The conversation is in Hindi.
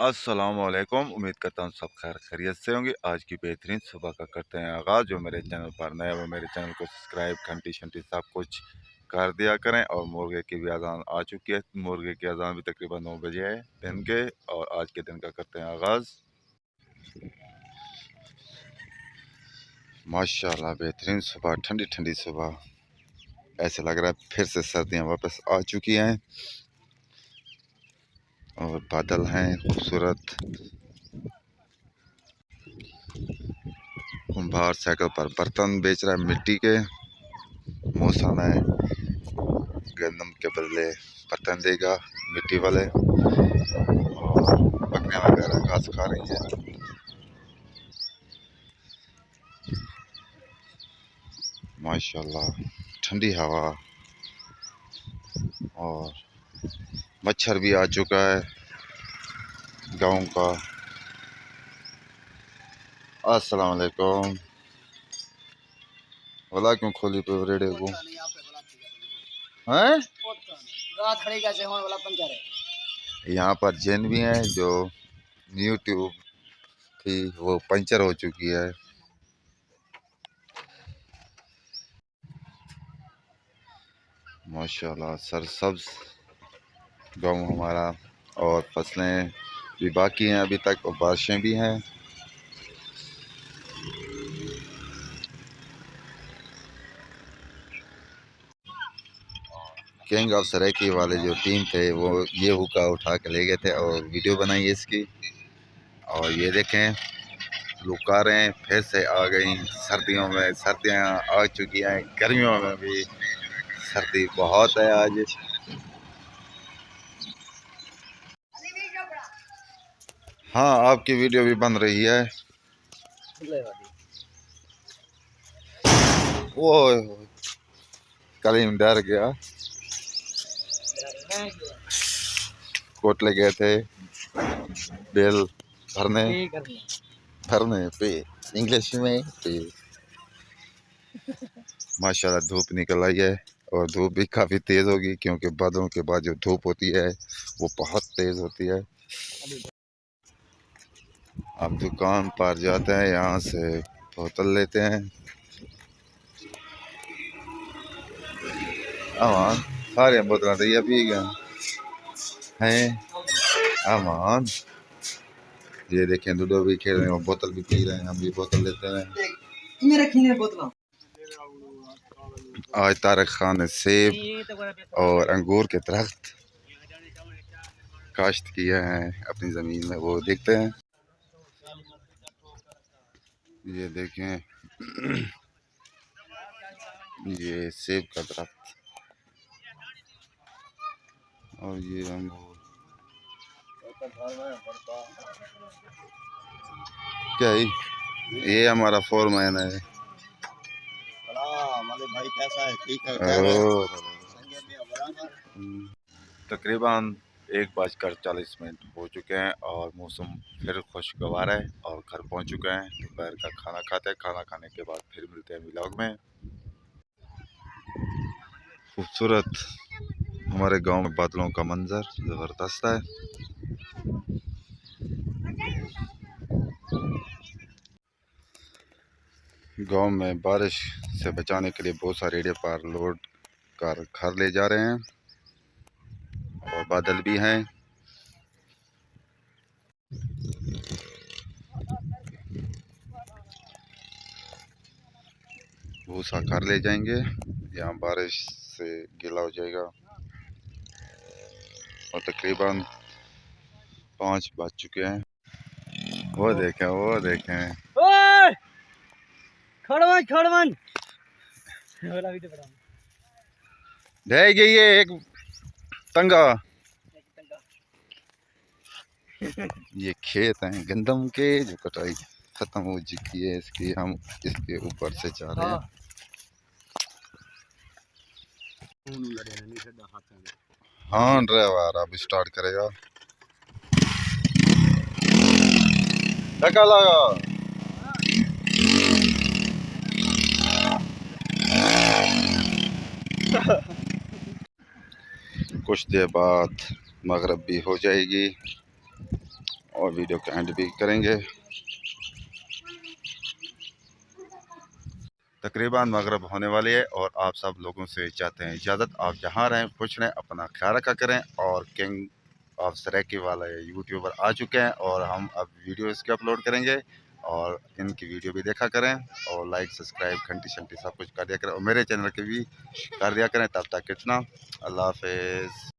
अस्सलामुअलैकुम। उम्मीद करता हूँ सब खैर खैरियत से होंगे। आज की बेहतरीन सुबह का करते हैं आगाज़। जो मेरे चैनल पर नए वो मेरे चैनल को सब्सक्राइब घंटी शंटी सब कुछ कर दिया करें। और मुर्गे की भी अजान आ चुकी है। मुर्गे की अजान भी तकरीबन 9 बजे है दिन के। और आज के दिन का करते हैं आगाज़। माशाल्लाह बेहतरीन सुबह, ठंडी ठंडी सुबह। ऐसे लग रहा है फिर से सर्दियाँ वापस आ चुकी हैं और बादल हैं खूबसूरत। कुम्हार साइकिल पर बर्तन बेच रहा है मिट्टी के। मौसम है गंदम के बदले बर्तन देगा मिट्टी वाले। और बकरियां वगैरह घास खा रही हैं। माशाल्लाह ठंडी हवा और मच्छर भी आ चुका है गाँव का। अस्सलाम वालेकुम। वाला क्यों खोली पे रेडियो को हैं? यहाँ पर जैन भी हैं जो न्यू ट्यूब थी वो पंचर हो चुकी है। माशाल्लाह सरसब्ज गाँव हमारा। और फसलें भी बाकी हैं अभी तक और बारिशें भी हैं। किंग ऑफ सराइकी वाले जो टीम थे वो ये हुक्का उठा के ले गए थे और वीडियो बनाई है इसकी। और ये देखें लुकारें फिर से आ गई सर्दियों में। सर्दियाँ आ चुकी हैं। गर्मियों में भी सर्दी बहुत है आज। हाँ आपकी वीडियो भी बन रही है। वो कलीम डर गया। कोटले गए थे बेल भरने भरने पे इंग्लिश में पे। माशाल्लाह धूप निकल आई है और धूप भी काफ़ी तेज़ होगी क्योंकि बादलों के बाद जो धूप होती है वो बहुत तेज़ होती है। आप दुकान पर जाते हैं यहाँ से बोतल लेते हैं। अमान सारे बोतल तो ये पी गए हैं। अमान ये देखें लूडो भी खेल रहे हैं और बोतल भी पी रहे हैं। हम भी बोतल लेते हैं। आज तारक खान ने सेब और अंगूर के दरख्त काश्त किए हैं अपनी ज़मीन में, वो देखते हैं। ये देखें ये सेब का दरख्त और ये अंगूर। क्या है ये? हमारा फोरमैन है। भाई कैसा है? ठीक है। तकरीबन 1:40 हो चुके हैं और मौसम फिर खुशगवार है और घर पहुंच चुके हैं। दोपहर का खाना खाते हैं। खाना खाने के बाद फिर मिलते हैं व्लॉग में। खूबसूरत हमारे गांव में बादलों का मंजर ज़बरदस्त है। गांव में बारिश से बचाने के लिए बहुत सारे रेडियो पर लोड कर घर ले जा रहे हैं और बादल भी हैं। भूसा घर ले जाएंगे, यहाँ बारिश से गीला हो जाएगा। और तकरीबन 5 बज चुके हैं। वो देखें ढह गई है एक तंगा। ये खेत हैं गंदम के जो कटाई खत्म हो चुकी है इसकी। हम इसके ऊपर से जा रहे हैं। हाँ ड्राइवर अब स्टार्ट करेगा। धक्का लगा। कुछ देर बाद मगरिब भी हो जाएगी और वीडियो का एंड भी करेंगे। तकरीबन मगरब होने वाली है और आप सब लोगों से चाहते हैं इजाज़त। आप जहाँ रहें खुश रहें, अपना ख्याल रखा करें। और किंग ऑफ सराकी वाले यूट्यूबर आ चुके हैं और हम अब वीडियो इसके अपलोड करेंगे और इनकी वीडियो भी देखा करें और लाइक सब्सक्राइब घंटी शंटी सब कुछ कर दिया करें और मेरे चैनल के भी कर दिया करें। तब तक कितना, अल्लाह हाफिज़।